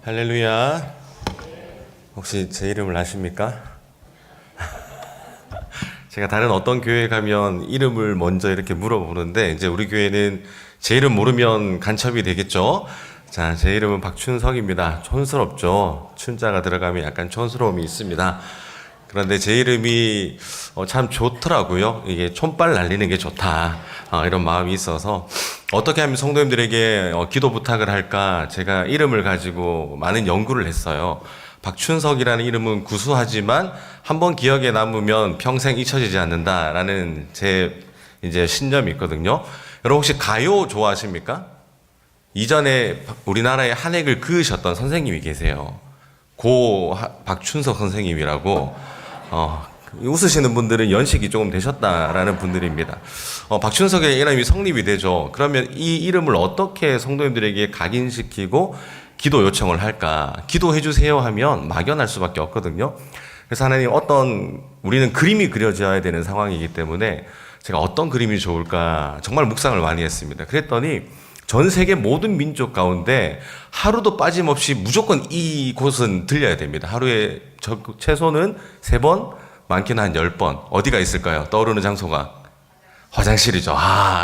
할렐루야. 혹시 제 이름을 아십니까? 제가 다른 어떤 교회에 가면 이름을 먼저 이렇게 물어보는데, 이제 우리 교회는 제 이름 모르면 간첩이 되겠죠? 자, 제 이름은 박춘석입니다. 촌스럽죠? 춘자가 들어가면 약간 촌스러움이 있습니다. 그런데 제 이름이 참 좋더라고요. 이게 촌발 날리는 게 좋다. 이런 마음이 있어서 어떻게 하면 성도님들에게 기도 부탁을 할까 제가 이름을 가지고 많은 연구를 했어요. 박춘석이라는 이름은 구수하지만 한번 기억에 남으면 평생 잊혀지지 않는다라는 제 이제 신념이 있거든요. 여러분 혹시 가요 좋아하십니까? 이전에 우리나라에 한획을 그으셨던 선생님이 계세요. 고 박춘석 선생님이라고. 웃으시는 분들은 연식이 조금 되셨다라는 분들입니다. 박춘석의 이름이 성립이 되죠. 그러면 이 이름을 어떻게 성도님들에게 각인시키고 기도 요청을 할까? 기도해 주세요 하면 막연할 수밖에 없거든요. 그래서 하나님 우리는 그림이 그려져야 되는 상황이기 때문에 제가 어떤 그림이 좋을까 정말 묵상을 많이 했습니다. 그랬더니 전 세계 모든 민족 가운데 하루도 빠짐없이 무조건 이곳은 들려야 됩니다. 하루에 최소는 3번, 많게는 한 10번. 어디가 있을까요? 떠오르는 장소가? 화장실이죠.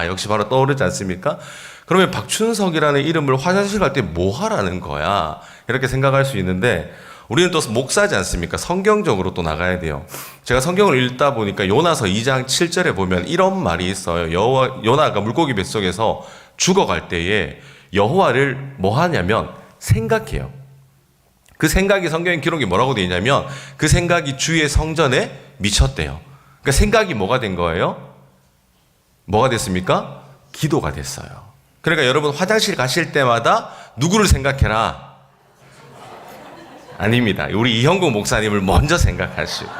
역시 바로 떠오르지 않습니까? 그러면 박춘석이라는 이름을 화장실 갈 때 뭐 하라는 거야? 이렇게 생각할 수 있는데 우리는 또 목사지 않습니까? 성경적으로 또 나가야 돼요. 제가 성경을 읽다 보니까 요나서 2장 7절에 보면 이런 말이 있어요. 요나가 물고기 뱃속에서 죽어갈 때에 여호와를 뭐 하냐면 생각해요. 그 생각이 성경에 기록이 뭐라고 되어 있냐면 그 생각이 주의 성전에 미쳤대요. 그러니까 생각이 뭐가 된 거예요? 뭐가 됐습니까? 기도가 됐어요. 그러니까 여러분 화장실 가실 때마다 누구를 생각해라? 아닙니다. 우리 이형국 목사님을 먼저 생각하시고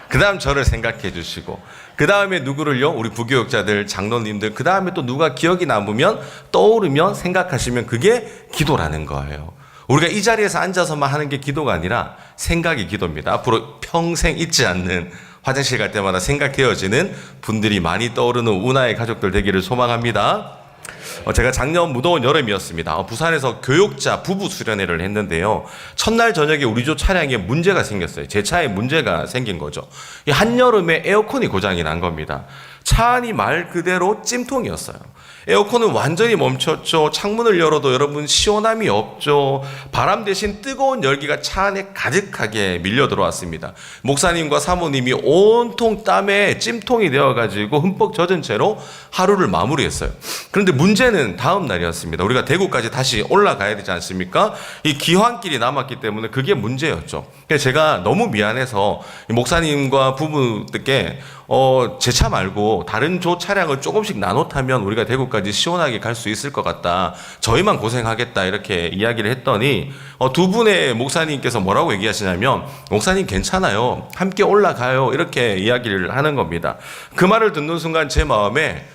그 다음 저를 생각해 주시고 그 다음에 누구를요? 우리 부교육자들, 장로님들 그 다음에 또 누가 기억이 남으면 떠오르면 생각하시면 그게 기도라는 거예요. 우리가 이 자리에서 앉아서만 하는 게 기도가 아니라 생각이 기도입니다. 앞으로 평생 잊지 않는 화장실 갈 때마다 생각해어지는 분들이 많이 떠오르는 운하의 가족들 되기를 소망합니다. 제가 작년 무더운 여름이었습니다. 부산에서 교육자 부부 수련회를 했는데요. 첫날 저녁에 우리 조 차량에 문제가 생겼어요. 제 차에 문제가 생긴 거죠. 한여름에 에어컨이 고장이 난 겁니다. 차 안이 말 그대로 찜통이었어요. 에어컨은 완전히 멈췄죠. 창문을 열어도 여러분 시원함이 없죠. 바람 대신 뜨거운 열기가 차 안에 가득하게 밀려 들어왔습니다. 목사님과 사모님이 온통 땀에 찜통이 되어가지고 흠뻑 젖은 채로 하루를 마무리했어요. 그런데 문제는 다음 날이었습니다. 우리가 대구까지 다시 올라가야 되지 않습니까? 이 기환길이 남았기 때문에 그게 문제였죠. 그래서 제가 너무 미안해서 목사님과 부부들께 제 차 말고 다른 조 차량을 조금씩 나눠 타면 우리가 대구까지 시원하게 갈 수 있을 것 같다. 저희만 고생하겠다 이렇게 이야기를 했더니 두 분의 목사님께서 뭐라고 얘기하시냐면 목사님 괜찮아요. 함께 올라가요. 이렇게 이야기를 하는 겁니다. 그 말을 듣는 순간 제 마음에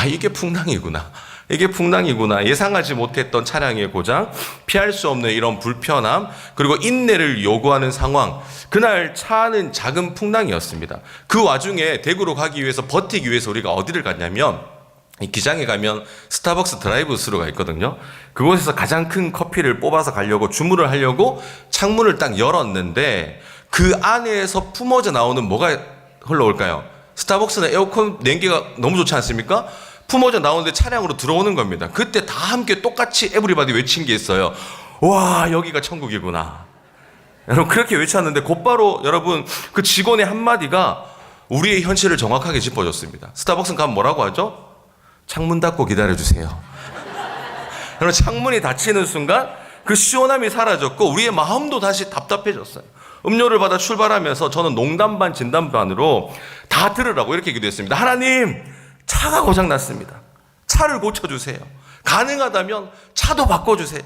이게 풍랑이구나. 이게 풍랑이구나. 예상하지 못했던 차량의 고장, 피할 수 없는 이런 불편함, 그리고 인내를 요구하는 상황. 그날 차는 작은 풍랑이었습니다. 그 와중에 대구로 가기 위해서 버티기 위해서 우리가 어디를 갔냐면 이 기장에 가면 스타벅스 드라이브 스루가 있거든요. 그곳에서 가장 큰 커피를 뽑아서 가려고 주문을 하려고 창문을 딱 열었는데 그 안에서 품어져 나오는 뭐가 흘러올까요? 스타벅스는 에어컨 냉기가 너무 좋지 않습니까? 품어져 나오는데 차량으로 들어오는 겁니다. 그때 다 함께 똑같이 에브리바디 외친 게 있어요. 와, 여기가 천국이구나. 여러분 그렇게 외쳤는데 곧바로 여러분 그 직원의 한마디가 우리의 현실을 정확하게 짚어줬습니다. 스타벅스 가면 뭐라고 하죠? 창문 닫고 기다려주세요. 여러분 창문이 닫히는 순간 그 시원함이 사라졌고 우리의 마음도 다시 답답해졌어요. 음료를 받아 출발하면서 저는 농담 반 진담 반으로 다 들으라고 이렇게 기도했습니다. 하나님, 차가 고장났습니다. 차를 고쳐주세요. 가능하다면 차도 바꿔주세요.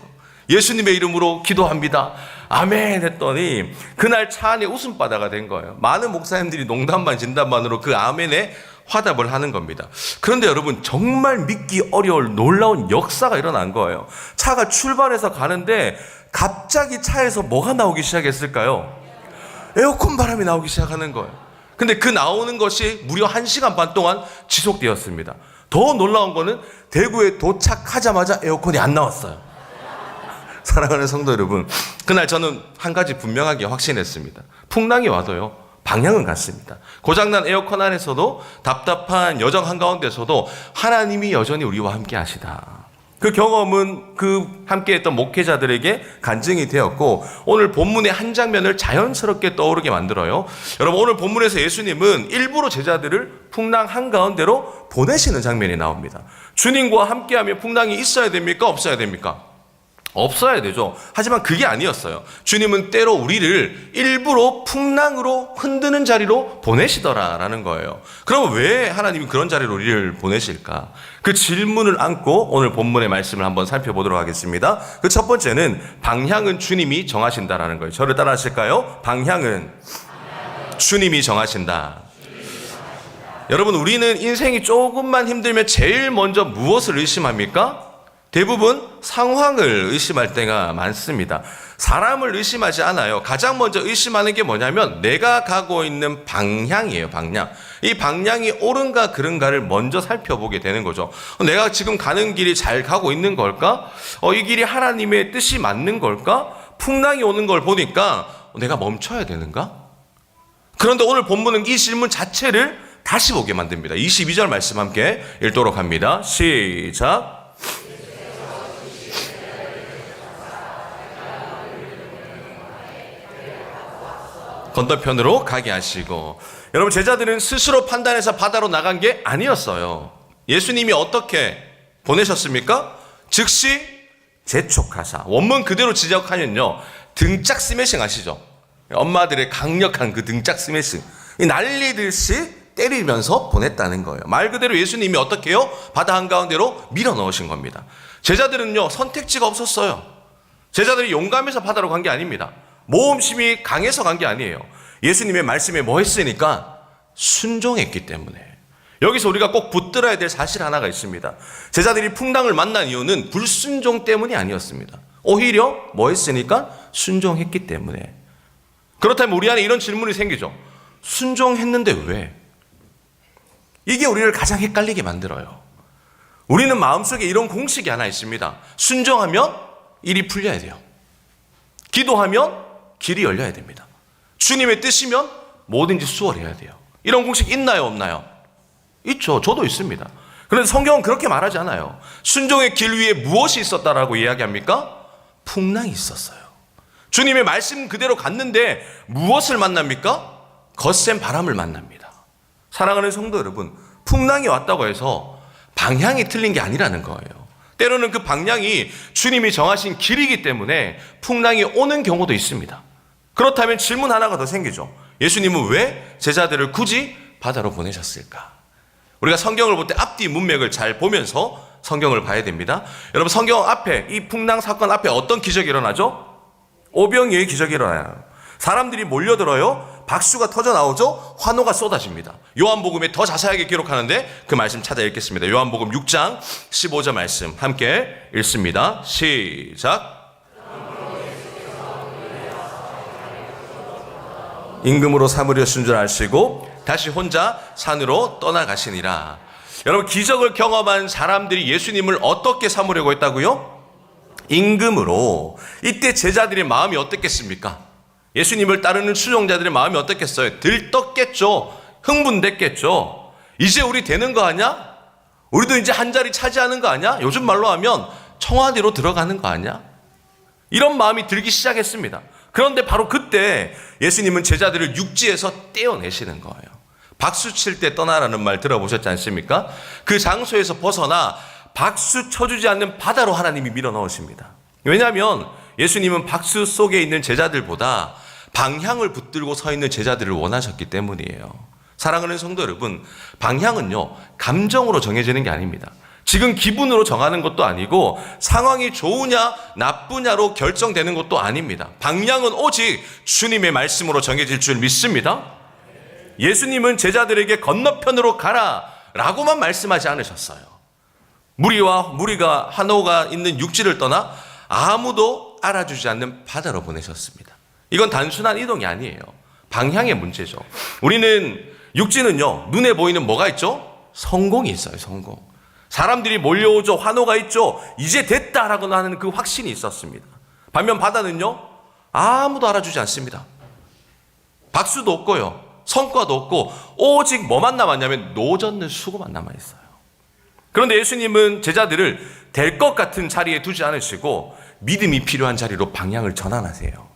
예수님의 이름으로 기도합니다. 아멘 했더니 그날 차 안에 웃음바다가 된 거예요. 많은 목사님들이 농담 반 진담 반으로 그 아멘에 화답을 하는 겁니다. 그런데 여러분 정말 믿기 어려울 놀라운 역사가 일어난 거예요. 차가 출발해서 가는데 갑자기 차에서 뭐가 나오기 시작했을까요? 에어컨 바람이 나오기 시작하는 거예요. 근데 그 나오는 것이 무려 1시간 반 동안 지속되었습니다. 더 놀라운 거는 대구에 도착하자마자 에어컨이 안 나왔어요. 사랑하는 성도 여러분, 그날 저는 한 가지 분명하게 확신했습니다. 풍랑이 와도요, 방향은 같습니다. 고장난 에어컨 안에서도 답답한 여정 한가운데서도 하나님이 여전히 우리와 함께 하시다. 그 경험은 그 함께했던 목회자들에게 간증이 되었고, 오늘 본문의 한 장면을 자연스럽게 떠오르게 만들어요. 여러분, 오늘 본문에서 예수님은 일부러 제자들을 풍랑 한가운데로 보내시는 장면이 나옵니다. 주님과 함께하면 풍랑이 있어야 됩니까? 없어야 됩니까? 없어야 되죠. 하지만 그게 아니었어요. 주님은 때로 우리를 일부러 풍랑으로 흔드는 자리로 보내시더라라는 거예요. 그럼 왜 하나님이 그런 자리로 우리를 보내실까? 그 질문을 안고 오늘 본문의 말씀을 한번 살펴보도록 하겠습니다. 그 첫 번째는 방향은 주님이 정하신다라는 거예요. 저를 따라 하실까요? 방향은 주님이 정하신다. 여러분, 우리는 인생이 조금만 힘들면 제일 먼저 무엇을 의심합니까? 대부분 상황을 의심할 때가 많습니다. 사람을 의심하지 않아요. 가장 먼저 의심하는 게 뭐냐면 내가 가고 있는 방향이에요. 방향. 이 방향이 옳은가 그른가를 먼저 살펴보게 되는 거죠. 내가 지금 가는 길이 잘 가고 있는 걸까? 이 길이 하나님의 뜻이 맞는 걸까? 풍랑이 오는 걸 보니까 내가 멈춰야 되는가? 그런데 오늘 본문은 이 질문 자체를 다시 보게 만듭니다. 22절 말씀 함께 읽도록 합니다. 시작. 건너편으로 가게 하시고. 여러분, 제자들은 스스로 판단해서 바다로 나간 게 아니었어요. 예수님이 어떻게 보내셨습니까? 즉시 재촉하사. 원문 그대로 지적하면요, 등짝 스매싱 아시죠? 엄마들의 강력한 그 등짝 스매싱, 난리듯이 때리면서 보냈다는 거예요. 말 그대로 예수님이 어떻게 해요? 바다 한가운데로 밀어 넣으신 겁니다. 제자들은요, 선택지가 없었어요. 제자들이 용감해서 바다로 간 게 아닙니다. 모험심이 강해서 간 게 아니에요. 예수님의 말씀에 뭐 했으니까? 순종했기 때문에. 여기서 우리가 꼭 붙들어야 될 사실 하나가 있습니다. 제자들이 풍랑을 만난 이유는 불순종 때문이 아니었습니다. 오히려 뭐 했으니까? 순종했기 때문에. 그렇다면 우리 안에 이런 질문이 생기죠. 순종했는데 왜? 이게 우리를 가장 헷갈리게 만들어요. 우리는 마음속에 이런 공식이 하나 있습니다. 순종하면 일이 풀려야 돼요. 기도하면 길이 열려야 됩니다. 주님의 뜻이면 뭐든지 수월해야 돼요. 이런 공식 있나요, 없나요? 있죠. 저도 있습니다. 그런데 성경은 그렇게 말하지 않아요. 순종의 길 위에 무엇이 있었다라고 이야기합니까? 풍랑이 있었어요. 주님의 말씀 그대로 갔는데 무엇을 만납니까? 거센 바람을 만납니다. 사랑하는 성도 여러분, 풍랑이 왔다고 해서 방향이 틀린 게 아니라는 거예요. 때로는 그 방향이 주님이 정하신 길이기 때문에 풍랑이 오는 경우도 있습니다. 그렇다면 질문 하나가 더 생기죠. 예수님은 왜 제자들을 굳이 바다로 보내셨을까? 우리가 성경을 볼 때 앞뒤 문맥을 잘 보면서 성경을 봐야 됩니다. 여러분, 성경 앞에, 이 풍랑 사건 앞에 어떤 기적이 일어나죠? 오병이어의 기적이 일어나요. 사람들이 몰려들어요. 박수가 터져 나오죠. 환호가 쏟아집니다. 요한복음에 더 자세하게 기록하는데 그 말씀 찾아 읽겠습니다. 요한복음 6장 15절 말씀 함께 읽습니다. 시작. 임금으로 삼으려신 줄 아시고 다시 혼자 산으로 떠나가시니라. 여러분, 기적을 경험한 사람들이 예수님을 어떻게 삼으려고 했다고요? 임금으로. 이때 제자들의 마음이 어떻겠습니까? 예수님을 따르는 추종자들의 마음이 어떻겠어요? 들떴겠죠. 흥분됐겠죠. 이제 우리 되는 거 아니야? 우리도 이제 한 자리 차지하는 거 아니야? 요즘 말로 하면 청와대로 들어가는 거 아니야? 이런 마음이 들기 시작했습니다. 그런데 바로 그때 예수님은 제자들을 육지에서 떼어내시는 거예요. 박수 칠 때 떠나라는 말 들어보셨지 않습니까? 그 장소에서 벗어나 박수 쳐주지 않는 바다로 하나님이 밀어 넣으십니다. 왜냐하면 예수님은 박수 속에 있는 제자들보다 방향을 붙들고 서 있는 제자들을 원하셨기 때문이에요. 사랑하는 성도 여러분, 방향은요, 감정으로 정해지는 게 아닙니다. 지금 기분으로 정하는 것도 아니고 상황이 좋으냐 나쁘냐로 결정되는 것도 아닙니다. 방향은 오직 주님의 말씀으로 정해질 줄 믿습니다. 예수님은 제자들에게 건너편으로 가라 라고만 말씀하지 않으셨어요. 무리가 한호가 있는 육지를 떠나 아무도 알아주지 않는 바다로 보내셨습니다. 이건 단순한 이동이 아니에요. 방향의 문제죠. 우리는 육지는요, 눈에 보이는 뭐가 있죠? 성공이 있어요. 성공. 사람들이 몰려오죠. 환호가 있죠. 이제 됐다라고 하는 그 확신이 있었습니다. 반면 바다는요, 아무도 알아주지 않습니다. 박수도 없고요, 성과도 없고, 오직 뭐만 남았냐면 노젓는 수고만 남아있어요. 그런데 예수님은 제자들을 될 것 같은 자리에 두지 않으시고 믿음이 필요한 자리로 방향을 전환하세요.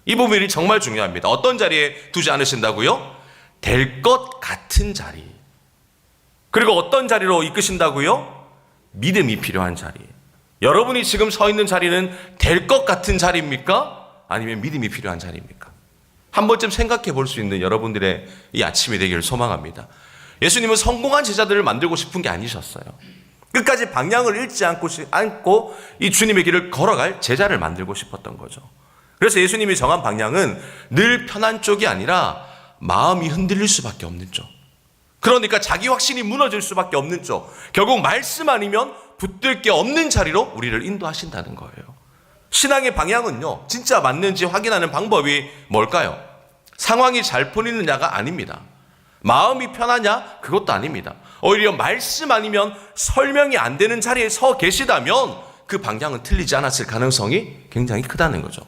이 부분이 정말 중요합니다. 어떤 자리에 두지 않으신다고요? 될 것 같은 자리. 그리고 어떤 자리로 이끄신다고요? 믿음이 필요한 자리. 여러분이 지금 서 있는 자리는 될 것 같은 자리입니까? 아니면 믿음이 필요한 자리입니까? 한 번쯤 생각해 볼 수 있는 여러분들의 이 아침이 되기를 소망합니다. 예수님은 성공한 제자들을 만들고 싶은 게 아니셨어요. 끝까지 방향을 잃지 않고 이 주님의 길을 걸어갈 제자를 만들고 싶었던 거죠. 그래서 예수님이 정한 방향은 늘 편한 쪽이 아니라 마음이 흔들릴 수밖에 없는 쪽. 그러니까 자기 확신이 무너질 수밖에 없는 쪽. 결국 말씀 아니면 붙들 게 없는 자리로 우리를 인도하신다는 거예요. 신앙의 방향은요, 진짜 맞는지 확인하는 방법이 뭘까요? 상황이 잘 풀리느냐가 아닙니다. 마음이 편하냐? 그것도 아닙니다. 오히려 말씀 아니면 설명이 안 되는 자리에 서 계시다면 그 방향은 틀리지 않았을 가능성이 굉장히 크다는 거죠.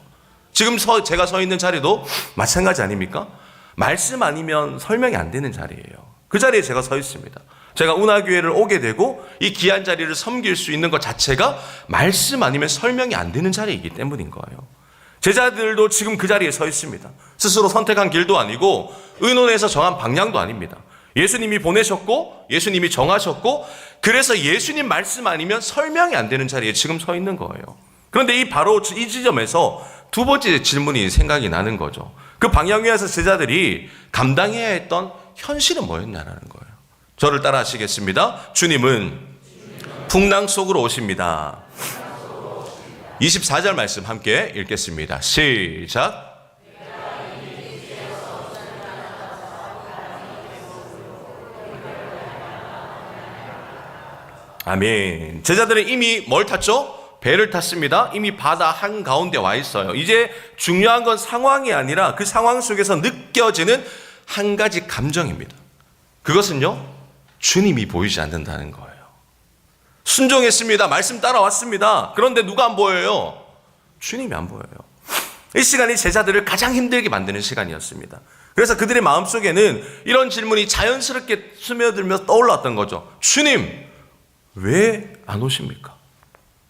지금 제가 서 있는 자리도 마찬가지 아닙니까? 말씀 아니면 설명이 안 되는 자리예요. 그 자리에 제가 서 있습니다. 제가 운하교회를 오게 되고 이 귀한 자리를 섬길 수 있는 것 자체가 말씀 아니면 설명이 안 되는 자리이기 때문인 거예요. 제자들도 지금 그 자리에 서 있습니다. 스스로 선택한 길도 아니고 의논해서 정한 방향도 아닙니다. 예수님이 보내셨고 예수님이 정하셨고 그래서 예수님 말씀 아니면 설명이 안 되는 자리에 지금 서 있는 거예요. 그런데 바로 이 지점에서 두 번째 질문이 생각이 나는 거죠. 그 방향 위에서 제자들이 감당해야 했던 현실은 뭐였냐라는 거예요. 저를 따라 하시겠습니다. 주님은 풍랑 속으로 오십니다. 24절 말씀 함께 읽겠습니다. 시작. 아멘. 제자들은 이미 뭘 탔죠? 배를 탔습니다. 이미 바다 한가운데 와 있어요. 이제 중요한 건 상황이 아니라 그 상황 속에서 느껴지는 한 가지 감정입니다. 그것은요, 주님이 보이지 않는다는 거예요. 순종했습니다. 말씀 따라왔습니다. 그런데 누가 안 보여요? 주님이 안 보여요. 이 시간이 제자들을 가장 힘들게 만드는 시간이었습니다. 그래서 그들의 마음속에는 이런 질문이 자연스럽게 스며들면서 떠올랐던 거죠. 주님, 왜 안 오십니까?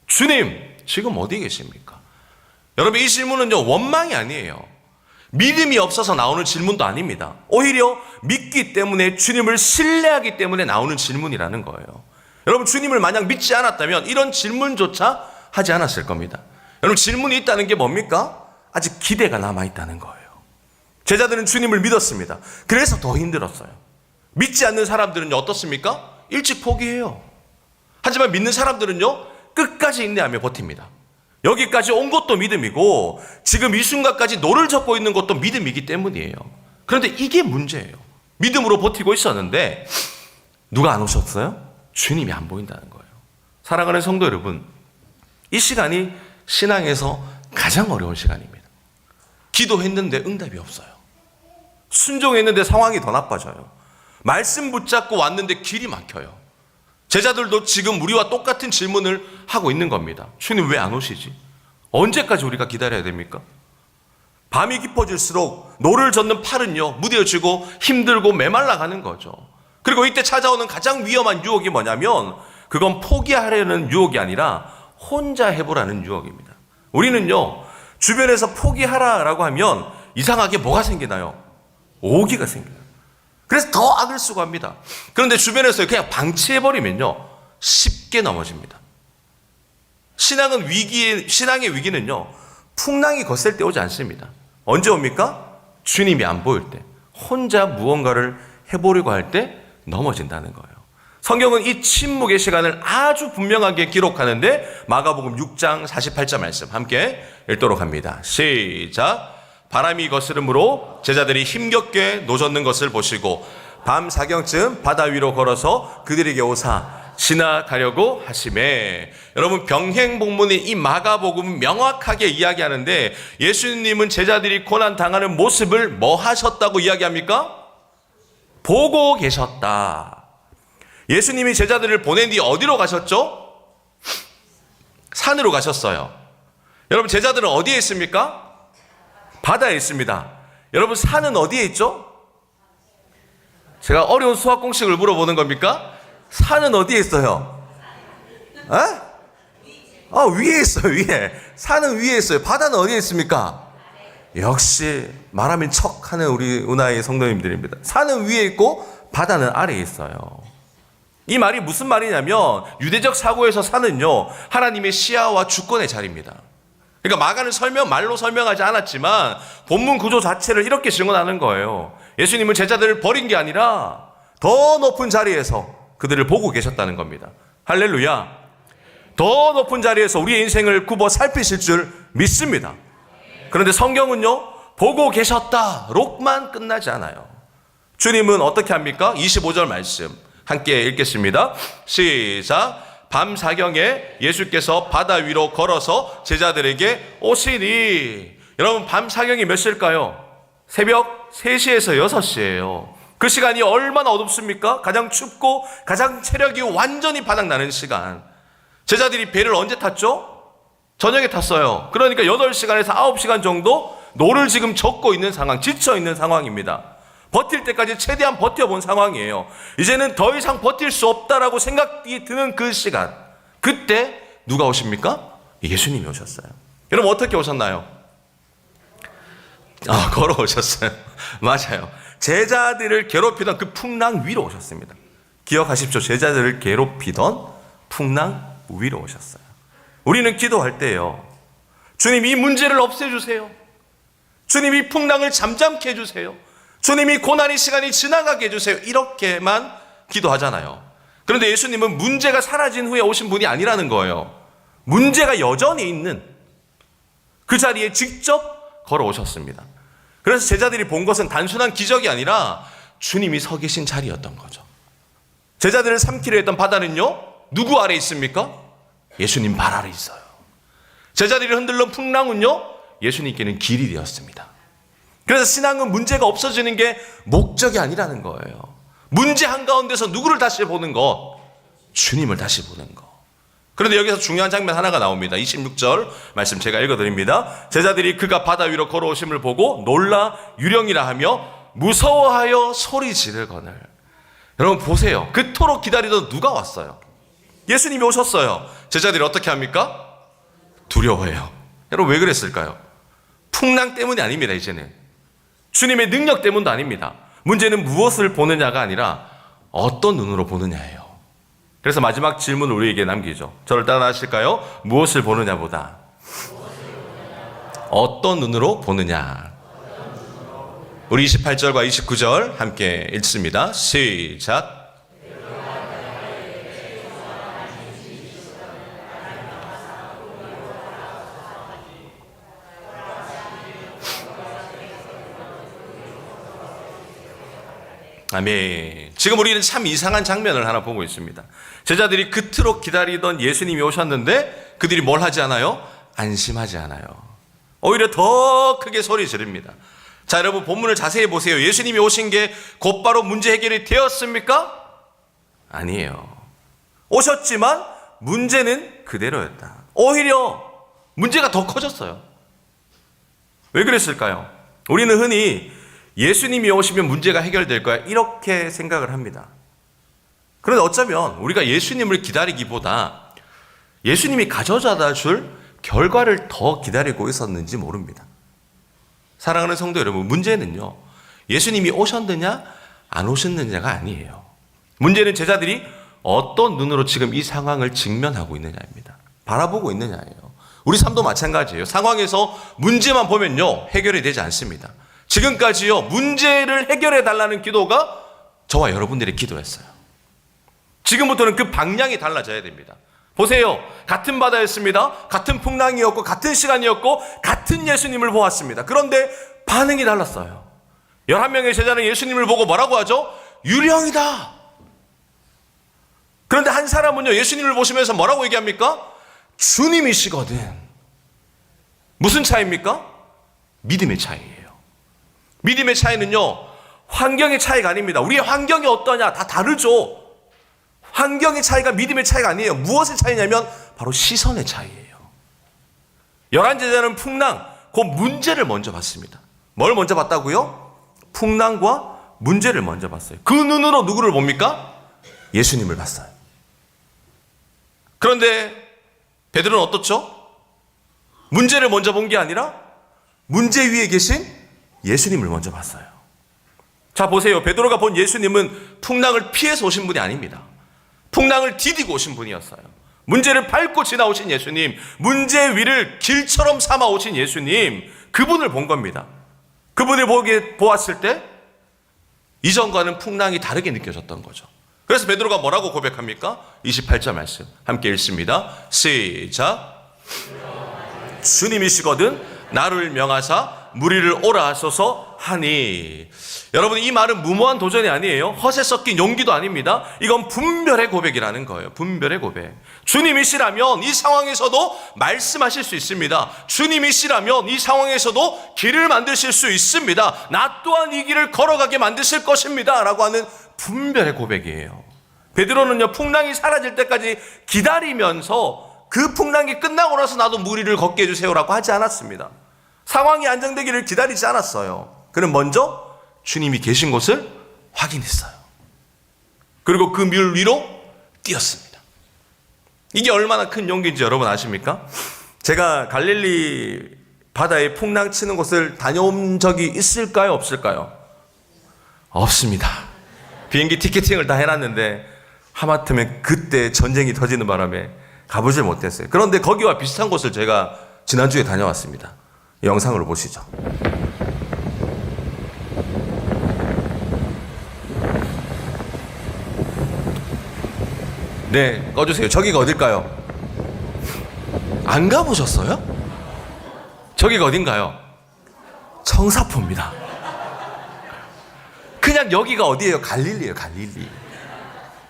주님, 지금 어디 계십니까? 여러분, 이 질문은요, 원망이 아니에요. 믿음이 없어서 나오는 질문도 아닙니다. 오히려 믿기 때문에, 주님을 신뢰하기 때문에 나오는 질문이라는 거예요. 여러분, 주님을 만약 믿지 않았다면 이런 질문조차 하지 않았을 겁니다. 여러분, 질문이 있다는 게 뭡니까? 아직 기대가 남아있다는 거예요. 제자들은 주님을 믿었습니다. 그래서 더 힘들었어요. 믿지 않는 사람들은요, 어떻습니까? 일찍 포기해요. 하지만 믿는 사람들은요, 끝까지 인내하며 버팁니다. 여기까지 온 것도 믿음이고 지금 이 순간까지 노를 젓고 있는 것도 믿음이기 때문이에요. 그런데 이게 문제예요. 믿음으로 버티고 있었는데 누가 안 오셨어요? 주님이 안 보인다는 거예요. 사랑하는 성도 여러분, 이 시간이 신앙에서 가장 어려운 시간입니다. 기도했는데 응답이 없어요. 순종했는데 상황이 더 나빠져요. 말씀 붙잡고 왔는데 길이 막혀요. 제자들도 지금 우리와 똑같은 질문을 하고 있는 겁니다. 주님 왜 안 오시지? 언제까지 우리가 기다려야 됩니까? 밤이 깊어질수록 노를 젓는 팔은요, 무뎌지고 힘들고 메말라 가는 거죠. 그리고 이때 찾아오는 가장 위험한 유혹이 뭐냐면 그건 포기하려는 유혹이 아니라 혼자 해보라는 유혹입니다. 우리는요, 주변에서 포기하라라고 하면 이상하게 뭐가 생기나요? 오기가 생겨요. 그래서 더 악을 쓰고 합니다. 그런데 주변에서 그냥 방치해버리면요, 쉽게 넘어집니다. 신앙의 위기는요, 풍랑이 거셀 때 오지 않습니다. 언제 옵니까? 주님이 안 보일 때, 혼자 무언가를 해보려고 할 때 넘어진다는 거예요. 성경은 이 침묵의 시간을 아주 분명하게 기록하는데 마가복음 6장 48절 말씀 함께 읽도록 합니다. 시작. 바람이 거스름으로 제자들이 힘겹게 노젓는 것을 보시고 밤 사경쯤 바다 위로 걸어서 그들에게 오사 지나가려고 하시매. 여러분, 병행복문인 이 마가복음은 명확하게 이야기하는데 예수님은 제자들이 고난 당하는 모습을 뭐 하셨다고 이야기합니까? 보고 계셨다. 예수님이 제자들을 보낸 뒤 어디로 가셨죠? 산으로 가셨어요. 여러분, 제자들은 어디에 있습니까? 바다에 있습니다. 여러분, 산은 어디에 있죠? 제가 어려운 수학 공식을 물어보는 겁니까? 산은 어디에 있어요? 위에 있어요, 위에. 산은 위에 있어요. 바다는 어디에 있습니까? 역시 말하면 척하는 우리 운하의 성도님들입니다. 산은 위에 있고 바다는 아래에 있어요. 이 말이 무슨 말이냐면 유대적 사고에서 산은요, 하나님의 시야와 주권의 자리입니다. 그러니까 마가는 말로 설명하지 않았지만 본문 구조 자체를 이렇게 증언하는 거예요. 예수님은 제자들을 버린 게 아니라 더 높은 자리에서 그들을 보고 계셨다는 겁니다. 할렐루야. 더 높은 자리에서 우리의 인생을 굽어 살피실 줄 믿습니다. 그런데 성경은요, 보고 계셨다로만 끝나지 않아요. 주님은 어떻게 합니까? 25절 말씀 함께 읽겠습니다. 시작. 밤 사경에 예수께서 바다 위로 걸어서 제자들에게 오시니. 여러분, 밤 사경이 몇 시일까요? 새벽 3시에서 6시예요. 그 시간이 얼마나 어둡습니까? 가장 춥고 가장 체력이 완전히 바닥나는 시간. 제자들이 배를 언제 탔죠? 저녁에 탔어요. 그러니까 8시간에서 9시간 정도 노를 지금 젓고 있는 상황, 지쳐 있는 상황입니다. 버틸 때까지 최대한 버텨본 상황이에요. 이제는 더 이상 버틸 수 없다라고 생각이 드는 그 시간, 그때 누가 오십니까? 예수님이 오셨어요. 여러분, 어떻게 오셨나요? 걸어오셨어요. 맞아요. 제자들을 괴롭히던 그 풍랑 위로 오셨습니다. 기억하십시오. 제자들을 괴롭히던 풍랑 위로 오셨어요. 우리는 기도할 때요, 주님, 이 문제를 없애주세요. 주님, 이 풍랑을 잠잠케 해주세요. 주님, 이 고난의 시간이 지나가게 해주세요. 이렇게만 기도하잖아요. 그런데 예수님은 문제가 사라진 후에 오신 분이 아니라는 거예요. 문제가 여전히 있는 그 자리에 직접 걸어오셨습니다. 그래서 제자들이 본 것은 단순한 기적이 아니라 주님이 서 계신 자리였던 거죠. 제자들을 삼키려 했던 바다는요, 누구 아래 있습니까? 예수님 발 아래 있어요. 제자들이 흔들던 풍랑은요, 예수님께는 길이 되었습니다. 그래서 신앙은 문제가 없어지는 게 목적이 아니라는 거예요. 문제 한가운데서 누구를 다시 보는 것? 주님을 다시 보는 것. 그런데 여기서 중요한 장면 하나가 나옵니다. 26절 말씀 제가 읽어드립니다. 제자들이 그가 바다 위로 걸어오심을 보고 놀라 유령이라 하며 무서워하여 소리 지르거늘. 여러분 보세요. 그토록 기다리던 누가 왔어요? 예수님이 오셨어요. 제자들이 어떻게 합니까? 두려워해요. 여러분 왜 그랬을까요? 풍랑 때문이 아닙니다. 이제는 주님의 능력 때문도 아닙니다. 문제는 무엇을 보느냐가 아니라 어떤 눈으로 보느냐예요. 그래서 마지막 질문을 우리에게 남기죠. 저를 따라 하실까요? 무엇을 보느냐보다 어떤 눈으로 보느냐. 우리 28절과 29절 함께 읽습니다. 시작. 아멘. 지금 우리는 참 이상한 장면을 하나 보고 있습니다. 제자들이 그토록 기다리던 예수님이 오셨는데 그들이 뭘 하지 않아요? 안심하지 않아요. 오히려 더 크게 소리 지릅니다. 자, 여러분 본문을 자세히 보세요. 예수님이 오신 게 곧바로 문제 해결이 되었습니까? 아니에요. 오셨지만 문제는 그대로였다. 오히려 문제가 더 커졌어요. 왜 그랬을까요? 우리는 흔히 예수님이 오시면 문제가 해결될 거야 이렇게 생각을 합니다. 그런데 어쩌면 우리가 예수님을 기다리기보다 예수님이 가져다 줄 결과를 더 기다리고 있었는지 모릅니다. 사랑하는 성도 여러분, 문제는요, 예수님이 오셨느냐 안 오셨느냐가 아니에요. 문제는 제자들이 어떤 눈으로 지금 이 상황을 직면하고 있느냐입니다. 바라보고 있느냐예요. 우리 삶도 마찬가지예요. 상황에서 문제만 보면요, 해결이 되지 않습니다. 지금까지요, 문제를 해결해 달라는 기도가 저와 여러분들의 기도였어요. 지금부터는 그 방향이 달라져야 됩니다. 보세요. 같은 바다였습니다. 같은 풍랑이었고 같은 시간이었고 같은 예수님을 보았습니다. 그런데 반응이 달랐어요. 11명의 제자는 예수님을 보고 뭐라고 하죠? 유령이다. 그런데 한 사람은요, 예수님을 보시면서 뭐라고 얘기합니까? 주님이시거든. 무슨 차이입니까? 믿음의 차이예요. 믿음의 차이는요, 환경의 차이가 아닙니다. 우리의 환경이 어떠냐 다 다르죠. 환경의 차이가 믿음의 차이가 아니에요. 무엇의 차이냐면 바로 시선의 차이예요. 열한 제자는 풍랑, 그 문제를 먼저 봤습니다. 뭘 먼저 봤다고요? 풍랑과 문제를 먼저 봤어요. 그 눈으로 누구를 봅니까? 예수님을 봤어요. 그런데 베드로는 어떻죠? 문제를 먼저 본 게 아니라 문제 위에 계신 예수님을 먼저 봤어요. 자, 보세요. 베드로가 본 예수님은 풍랑을 피해서 오신 분이 아닙니다. 풍랑을 디디고 오신 분이었어요. 문제를 밟고 지나오신 예수님, 문제 위를 길처럼 삼아 오신 예수님, 그분을 본 겁니다. 그분을 보았을 때 이전과는 풍랑이 다르게 느껴졌던 거죠. 그래서 베드로가 뭐라고 고백합니까? 28절 말씀 함께 읽습니다. 시작. 주님이시거든 나를 명하사 무리를 오라 하소서 하니. 여러분, 이 말은 무모한 도전이 아니에요. 허세 섞인 용기도 아닙니다. 이건 분별의 고백이라는 거예요. 분별의 고백. 주님이시라면 이 상황에서도 말씀하실 수 있습니다. 주님이시라면 이 상황에서도 길을 만드실 수 있습니다. 나 또한 이 길을 걸어가게 만드실 것입니다 라고 하는 분별의 고백이에요. 베드로는요, 풍랑이 사라질 때까지 기다리면서 그 풍랑이 끝나고 나서 나도 무리를 걷게 해주세요라고 하지 않았습니다. 상황이 안정되기를 기다리지 않았어요. 그는 먼저 주님이 계신 곳을 확인했어요. 그리고 그 물 위로 뛰었습니다. 이게 얼마나 큰 용기인지 여러분 아십니까? 제가 갈릴리 바다에 풍랑 치는 곳을 다녀온 적이 있을까요? 없을까요? 없습니다. 비행기 티켓팅을 다 해놨는데 하마터면 그때 전쟁이 터지는 바람에 가보질 못했어요. 그런데 거기와 비슷한 곳을 제가 지난주에 다녀왔습니다. 영상으로 보시죠. 네, 꺼주세요. 저기가 어딜까요? 안 가보셨어요? 저기가 어딘가요? 청사포입니다. 그냥 여기가 어디예요? 갈릴리예요, 갈릴리.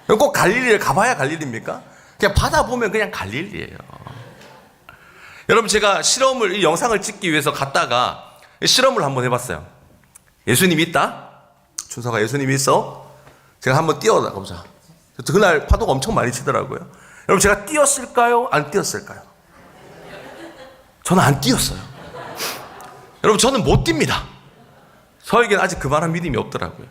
꼭 갈릴리를 가봐야 갈릴리입니까? 그냥 바다 보면 그냥 갈릴리예요. 여러분, 제가 이 영상을 찍기 위해서 갔다가 실험을 한번 해봤어요. 예수님이 있다? 준서가 예수님이 있어? 제가 한번 뛰어나가보자. 그날 파도가 엄청 많이 치더라고요. 여러분, 제가 뛰었을까요? 안 뛰었을까요? 저는 안 뛰었어요. 여러분, 저는 못 뜁니다. 저에게는 아직 그만한 믿음이 없더라고요.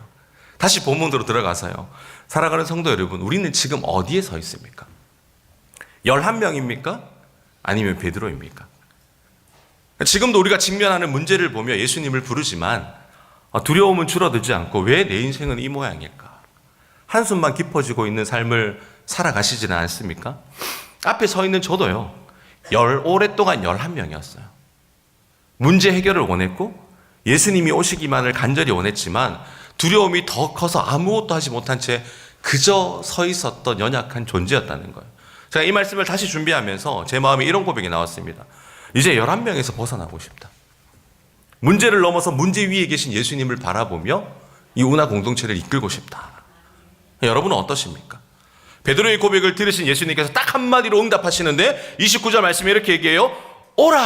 다시 본문으로 들어가서요. 살아가는 성도 여러분, 우리는 지금 어디에 서 있습니까? 11명입니까? 아니면 베드로입니까? 지금도 우리가 직면하는 문제를 보며 예수님을 부르지만 두려움은 줄어들지 않고 왜 내 인생은 이 모양일까? 한숨만 깊어지고 있는 삶을 살아가시지는 않습니까? 앞에 서 있는 저도요. 오랫동안 11명이었어요. 문제 해결을 원했고 예수님이 오시기만을 간절히 원했지만 두려움이 더 커서 아무것도 하지 못한 채 그저 서 있었던 연약한 존재였다는 거예요. 제가 이 말씀을 다시 준비하면서 제 마음에 이런 고백이 나왔습니다. 이제 11명에서 벗어나고 싶다. 문제를 넘어서 문제 위에 계신 예수님을 바라보며 이 운하 공동체를 이끌고 싶다. 여러분은 어떠십니까? 베드로의 고백을 들으신 예수님께서 딱 한마디로 응답하시는데 29절 말씀에 이렇게 얘기해요. 오라.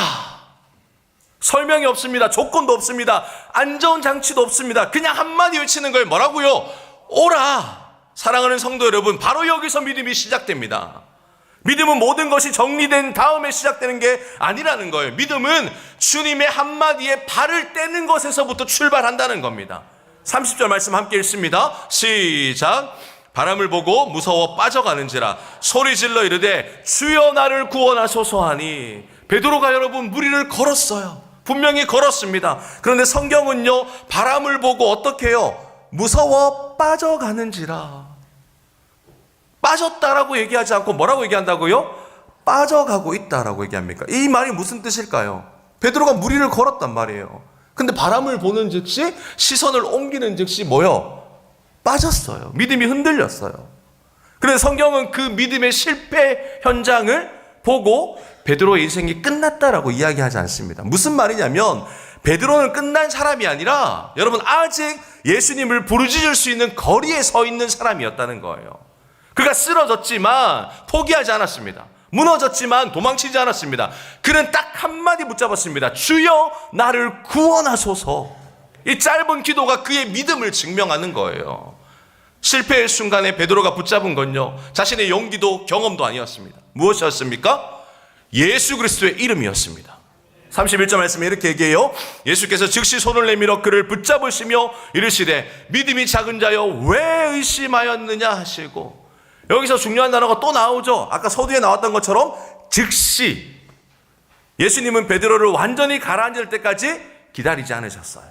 설명이 없습니다. 조건도 없습니다. 안전장치도 없습니다. 그냥 한마디 외치는 거예요. 뭐라고요? 오라. 사랑하는 성도 여러분, 바로 여기서 믿음이 시작됩니다. 믿음은 모든 것이 정리된 다음에 시작되는 게 아니라는 거예요. 믿음은 주님의 한마디에 발을 떼는 것에서부터 출발한다는 겁니다. 30절 말씀 함께 읽습니다. 시작. 바람을 보고 무서워 빠져가는지라 소리질러 이르되 주여 나를 구원하소서 하니. 베드로가 여러분 무리를 걸었어요. 분명히 걸었습니다. 그런데 성경은요, 바람을 보고 어떻게 해요? 무서워 빠져가는지라. 빠졌다라고 얘기하지 않고 뭐라고 얘기한다고요? 빠져가고 있다라고 얘기합니까? 이 말이 무슨 뜻일까요? 베드로가 무리를 걸었단 말이에요. 근데 바람을 보는 즉시 시선을 옮기는 즉시 뭐요? 빠졌어요. 믿음이 흔들렸어요. 그래서 성경은 그 믿음의 실패 현장을 보고 베드로의 인생이 끝났다라고 이야기하지 않습니다. 무슨 말이냐면 베드로는 끝난 사람이 아니라 여러분 아직 예수님을 부르짖을 수 있는 거리에 서 있는 사람이었다는 거예요. 그가 쓰러졌지만 포기하지 않았습니다. 무너졌지만 도망치지 않았습니다. 그는 딱 한마디 붙잡았습니다. 주여 나를 구원하소서. 이 짧은 기도가 그의 믿음을 증명하는 거예요. 실패의 순간에 베드로가 붙잡은 건요, 자신의 용기도 경험도 아니었습니다. 무엇이었습니까? 예수 그리스도의 이름이었습니다. 31절 말씀에 이렇게 얘기해요. 예수께서 즉시 손을 내밀어 그를 붙잡으시며 이르시되 믿음이 작은 자여 왜 의심하였느냐 하시고, 여기서 중요한 단어가 또 나오죠. 아까 서두에 나왔던 것처럼 즉시. 예수님은 베드로를 완전히 가라앉을 때까지 기다리지 않으셨어요.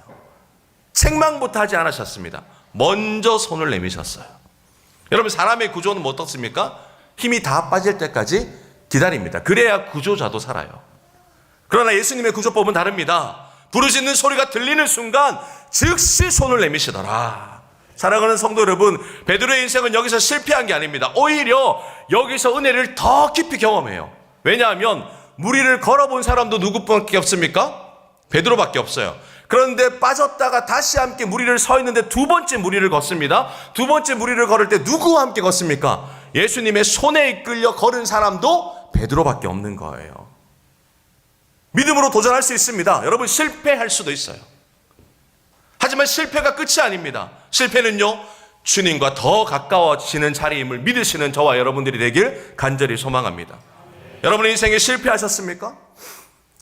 책망부터 하지 않으셨습니다. 먼저 손을 내미셨어요. 여러분, 사람의 구조는 뭐 어떻습니까? 힘이 다 빠질 때까지 기다립니다. 그래야 구조자도 살아요. 그러나 예수님의 구조법은 다릅니다. 부르짖는 소리가 들리는 순간 즉시 손을 내미시더라. 사랑하는 성도 여러분, 베드로의 인생은 여기서 실패한 게 아닙니다. 오히려 여기서 은혜를 더 깊이 경험해요. 왜냐하면 무리를 걸어본 사람도 누구밖에 없습니까? 베드로밖에 없어요. 그런데 빠졌다가 다시 함께 무리를 서 있는데 두 번째 무리를 걷습니다. 두 번째 무리를 걸을 때 누구와 함께 걷습니까? 예수님의 손에 이끌려 걸은 사람도 베드로밖에 없는 거예요. 믿음으로 도전할 수 있습니다. 여러분, 실패할 수도 있어요. 하지만 실패가 끝이 아닙니다. 실패는요, 주님과 더 가까워지는 자리임을 믿으시는 저와 여러분들이 되길 간절히 소망합니다. 여러분의 인생에 실패하셨습니까?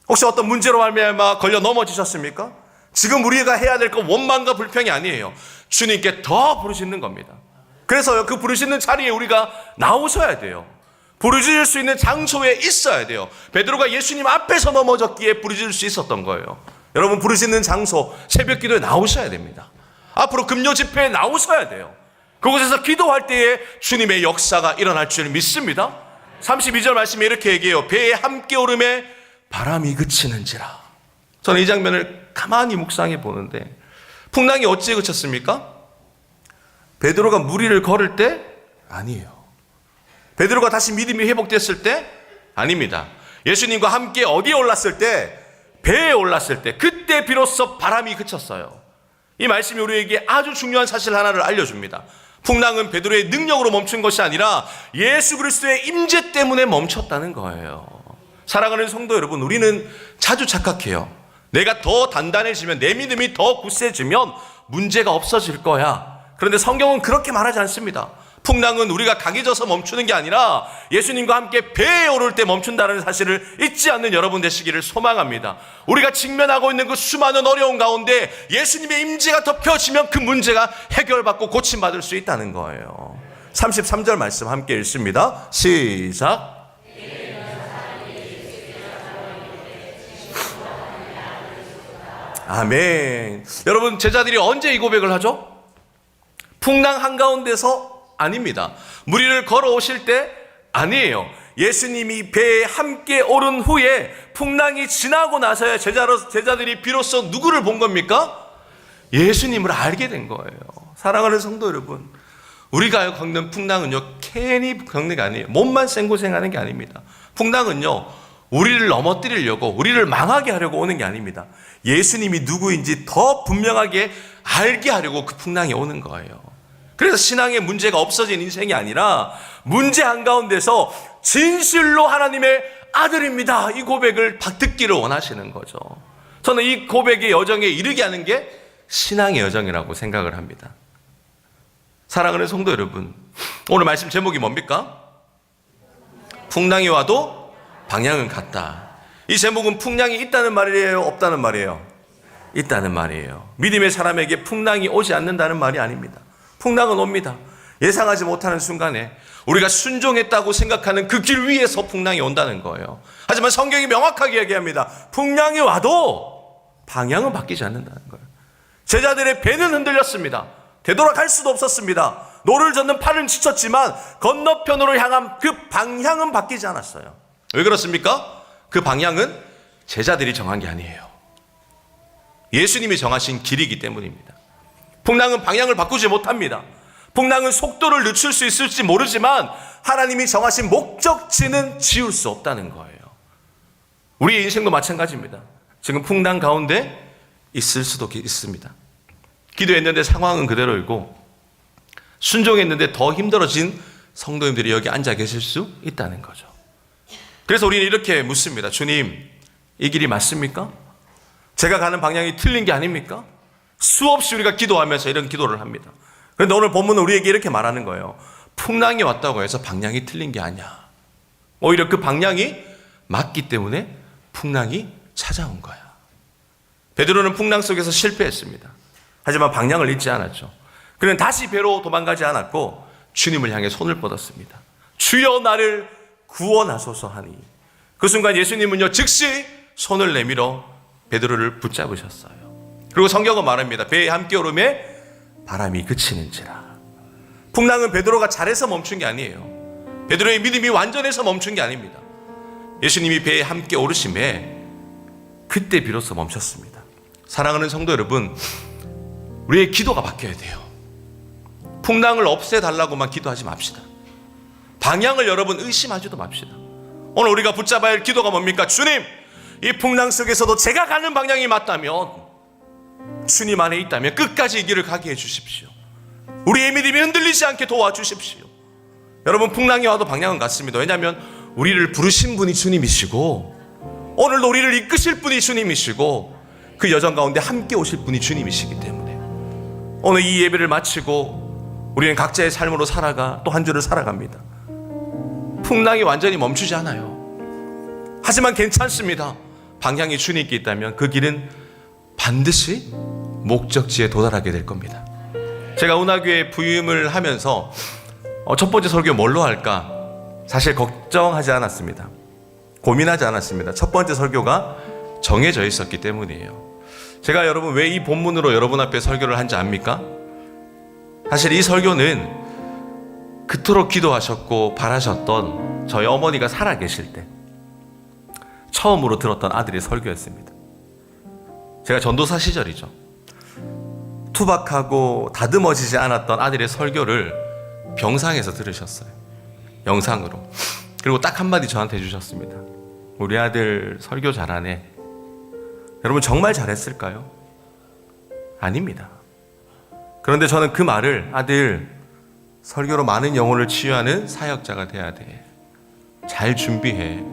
혹시 어떤 문제로 말미암아 걸려 넘어지셨습니까? 지금 우리가 해야 될 건 원망과 불평이 아니에요. 주님께 더 부르짖는 겁니다. 그래서요, 그 부르짖는 자리에 우리가 나오셔야 돼요. 부르짖을 수 있는 장소에 있어야 돼요. 베드로가 예수님 앞에서 넘어졌기에 부르짖을 수 있었던 거예요. 여러분, 부르짖는 장소, 새벽 기도에 나오셔야 됩니다. 앞으로 금요 집회에 나오셔야 돼요. 그곳에서 기도할 때에 주님의 역사가 일어날 줄 믿습니다. 32절 말씀에 이렇게 얘기해요. 배에 함께 오름에 바람이 그치는지라. 저는 이 장면을 가만히 묵상해 보는데, 풍랑이 어찌 그쳤습니까? 베드로가 무리를 걸을 때? 아니에요. 베드로가 다시 믿음이 회복됐을 때? 아닙니다. 예수님과 함께 어디에 올랐을 때? 배에 올랐을 때, 그때 비로소 바람이 그쳤어요. 이 말씀이 우리에게 아주 중요한 사실 하나를 알려줍니다. 풍랑은 베드로의 능력으로 멈춘 것이 아니라 예수 그리스도의 임재 때문에 멈췄다는 거예요. 사랑하는 성도 여러분, 우리는 자주 착각해요. 내가 더 단단해지면, 내 믿음이 더 굳세지면 문제가 없어질 거야. 그런데 성경은 그렇게 말하지 않습니다. 풍랑은 우리가 강해져서 멈추는 게 아니라 예수님과 함께 배에 오를 때 멈춘다는 사실을 잊지 않는 여러분 되시기를 소망합니다. 우리가 직면하고 있는 그 수많은 어려운 가운데 예수님의 임재가 덮여지면 그 문제가 해결받고 고침받을 수 있다는 거예요. 33절 말씀 함께 읽습니다. 시작. 아멘. 여러분, 제자들이 언제 이 고백을 하죠? 풍랑 한가운데서 아닙니다. 무리를 걸어오실 때 아니에요. 예수님이 배에 함께 오른 후에 풍랑이 지나고 나서야 제자들이 비로소 누구를 본 겁니까? 예수님을 알게 된 거예요. 사랑하는 성도 여러분, 우리가 겪는 풍랑은요, 괜히 겪는 게 아니에요. 몸만 생고생하는 게 아닙니다. 풍랑은요, 우리를 넘어뜨리려고, 우리를 망하게 하려고 오는 게 아닙니다. 예수님이 누구인지 더 분명하게 알게 하려고 그 풍랑이 오는 거예요. 그래서 신앙의 문제가 없어진 인생이 아니라 문제 한가운데서 진실로 하나님의 아들입니다, 이 고백을 듣기를 원하시는 거죠. 저는 이 고백의 여정에 이르게 하는 게 신앙의 여정이라고 생각을 합니다. 사랑하는 성도 여러분, 오늘 말씀 제목이 뭡니까? 풍랑이 와도 방향은 같다. 이 제목은 풍랑이 있다는 말이에요, 없다는 말이에요? 있다는 말이에요. 믿음의 사람에게 풍랑이 오지 않는다는 말이 아닙니다. 풍랑은 옵니다. 예상하지 못하는 순간에 우리가 순종했다고 생각하는 그 길 위에서 풍랑이 온다는 거예요. 하지만 성경이 명확하게 얘기합니다. 풍랑이 와도 방향은 바뀌지 않는다는 거예요. 제자들의 배는 흔들렸습니다. 되돌아갈 수도 없었습니다. 노를 젓는 팔은 지쳤지만 건너편으로 향한 그 방향은 바뀌지 않았어요. 왜 그렇습니까? 그 방향은 제자들이 정한 게 아니에요. 예수님이 정하신 길이기 때문입니다. 풍랑은 방향을 바꾸지 못합니다. 풍랑은 속도를 늦출 수 있을지 모르지만 하나님이 정하신 목적지는 지울 수 없다는 거예요. 우리의 인생도 마찬가지입니다. 지금 풍랑 가운데 있을 수도 있습니다. 기도했는데 상황은 그대로이고 순종했는데 더 힘들어진 성도님들이 여기 앉아 계실 수 있다는 거죠. 그래서 우리는 이렇게 묻습니다. 주님, 이 길이 맞습니까? 제가 가는 방향이 틀린 게 아닙니까? 수없이 우리가 기도하면서 이런 기도를 합니다. 그런데 오늘 본문은 우리에게 이렇게 말하는 거예요. 풍랑이 왔다고 해서 방향이 틀린 게 아니야. 오히려 그 방향이 맞기 때문에 풍랑이 찾아온 거야. 베드로는 풍랑 속에서 실패했습니다. 하지만 방향을 잊지 않았죠. 그는 다시 배로 도망가지 않았고 주님을 향해 손을 뻗었습니다. 주여 나를 구원하소서 하니 그 순간 예수님은요 즉시 손을 내밀어 베드로를 붙잡으셨어요. 그리고 성경은 말합니다. 배에 함께 오름에 바람이 그치는지라. 풍랑은 베드로가 잘해서 멈춘 게 아니에요. 베드로의 믿음이 완전해서 멈춘 게 아닙니다. 예수님이 배에 함께 오르심에 그때 비로소 멈췄습니다. 사랑하는 성도 여러분, 우리의 기도가 바뀌어야 돼요. 풍랑을 없애달라고만 기도하지 맙시다. 방향을 여러분 의심하지도 맙시다. 오늘 우리가 붙잡아야 할 기도가 뭡니까? 주님, 이 풍랑 속에서도 제가 가는 방향이 맞다면, 주님 안에 있다면 끝까지 이 길을 가게 해주십시오. 우리의 믿음이 흔들리지 않게 도와주십시오. 여러분, 풍랑이 와도 방향은 같습니다. 왜냐하면 우리를 부르신 분이 주님이시고 오늘도 우리를 이끄실 분이 주님이시고 그 여정 가운데 함께 오실 분이 주님이시기 때문에 오늘 이 예배를 마치고 우리는 각자의 삶으로 살아가 또 한 주를 살아갑니다. 풍랑이 완전히 멈추지 않아요. 하지만 괜찮습니다. 방향이 주님께 있다면 그 길은 반드시 목적지에 도달하게 될 겁니다. 제가 운하교회 부임을 하면서 첫 번째 설교 뭘로 할까? 사실 걱정하지 않았습니다. 고민하지 않았습니다. 첫 번째 설교가 정해져 있었기 때문이에요. 제가 여러분 왜 이 본문으로 여러분 앞에 설교를 한지 압니까? 사실 이 설교는 그토록 기도하셨고 바라셨던 저희 어머니가 살아계실 때 처음으로 들었던 아들의 설교였습니다. 제가 전도사 시절이죠. 투박하고 다듬어지지 않았던 아들의 설교를 병상에서 들으셨어요. 영상으로. 그리고 딱 한마디 저한테 해주셨습니다. 우리 아들 설교 잘하네. 여러분 정말 잘했을까요? 아닙니다. 그런데 저는 그 말을 아들 설교로 많은 영혼을 치유하는 사역자가 돼야 돼. 잘 준비해.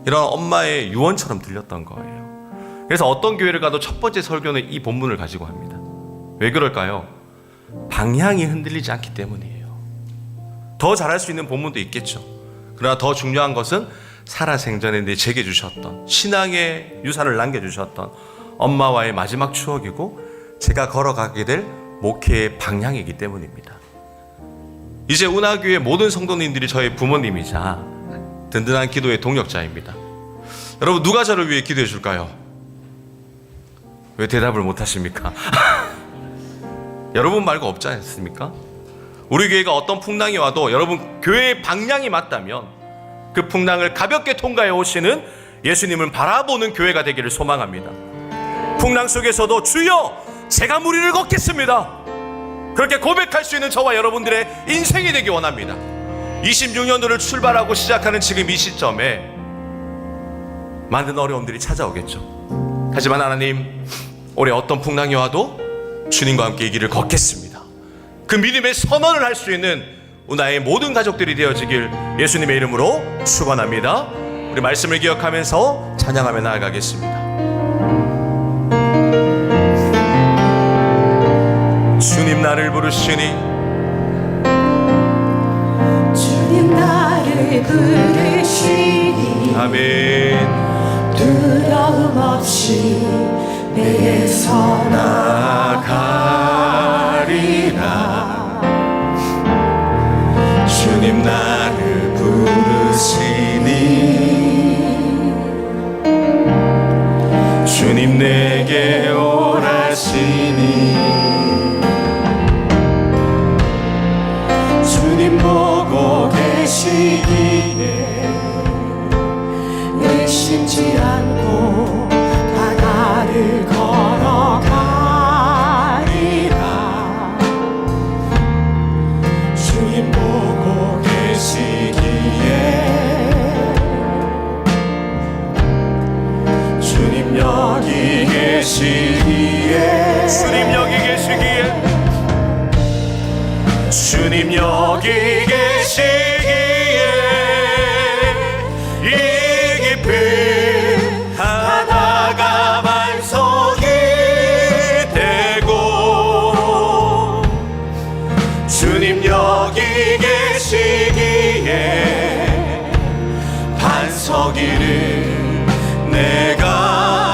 이런 엄마의 유언처럼 들렸던 거예요. 그래서 어떤 교회를 가도 첫 번째 설교는 이 본문을 가지고 합니다. 왜 그럴까요? 방향이 흔들리지 않기 때문이에요. 더 잘할 수 있는 본문도 있겠죠. 그러나 더 중요한 것은 살아생전에 내 제게 주셨던 신앙의 유산을 남겨주셨던 엄마와의 마지막 추억이고 제가 걸어가게 될 목회의 방향이기 때문입니다. 이제 운하교회 모든 성도님들이 저의 부모님이자 든든한 기도의 동력자입니다. 여러분 누가 저를 위해 기도해 줄까요? 왜 대답을 못 하십니까? 여러분 말고 없지 않습니까? 우리 교회가 어떤 풍랑이 와도 여러분 교회의 방향이 맞다면 그 풍랑을 가볍게 통과해 오시는 예수님을 바라보는 교회가 되기를 소망합니다. 풍랑 속에서도 주여 제가 무리를 걷겠습니다. 그렇게 고백할 수 있는 저와 여러분들의 인생이 되기 원합니다. 26년도를 출발하고 시작하는 지금 이 시점에 많은 어려움들이 찾아오겠죠. 하지만 하나님, 올해 어떤 풍랑이 와도 주님과 함께 이 길을 걷겠습니다. 그 믿음의 선언을 할 수 있는 운하의 모든 가족들이 되어지길 예수님의 이름으로 축원합니다. 우리 말씀을 기억하면서 찬양하며 나아가겠습니다. 주님 나를 부르시니 주님 나를 부르시니 아멘. 두려움 없이 내서 나아가리라. 주님 나를 부르시니 주님 내게 오라시니 주님 보고 계시기에 의심치 않고 바다를 걸어가리라. 주님 보고 계시기에 주님 여기 계시기에 주님 여기 계시기에 주님 여기 계시기에 이 깊은 바다가 반석이 되고 주님 여기 계시기에 반석이를 내가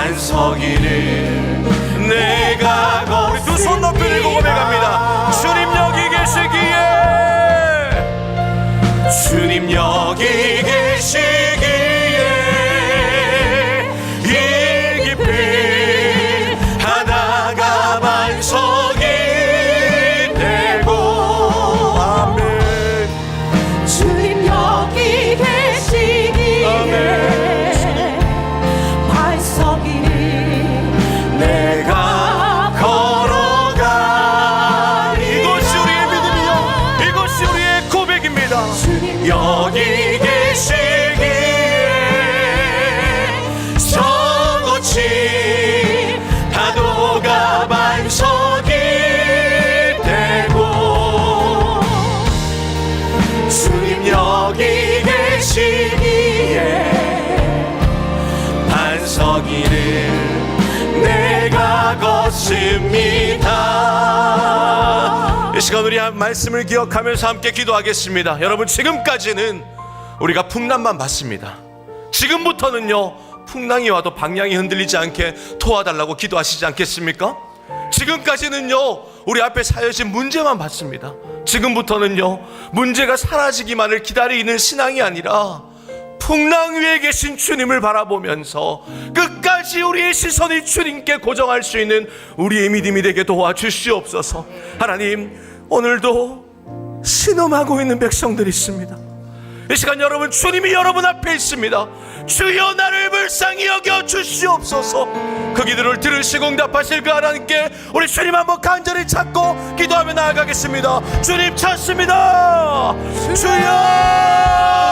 반석이를 내가 걷. 우리 두 손 높이 들고 고백합니다. 주님 여기 계시기에, 주님 여기 계시기에 일 깊이 하다가 반석이 되고. 아멘. 주님 여기 계시기에 반석이를 내가 걸어가. 이것이 우리의 믿음이요, 이것이 우리의 고백입니다. 주님 여기 계시기에 저곳이 파도가 반석이 되고. 주님 여기 계시기에 반석이를 내가 걷습니다. 이 시간 우리 한 말씀을 기억하면서 함께 기도하겠습니다. 여러분, 지금까지는 우리가 풍랑만 봤습니다. 지금부터는요, 풍랑이 와도 방향이 흔들리지 않게 도와달라고 기도하시지 않겠습니까? 지금까지는요, 우리 앞에 사여진 문제만 봤습니다. 지금부터는요, 문제가 사라지기만을 기다리는 신앙이 아니라 풍랑 위에 계신 주님을 바라보면서 끝까지 우리의 시선이 주님께 고정할 수 있는 우리의 믿음이 되게 도와주시옵소서. 하나님, 오늘도 신음하고 있는 백성들이 있습니다. 이 시간 여러분, 주님이 여러분 앞에 있습니다. 주여 나를 불쌍히 여겨 주시옵소서. 그 기도를 들으시고 응답하실 그 하나님께 우리 주님 한번 간절히 찾고 기도하며 나아가겠습니다. 주님 찾습니다. 주여.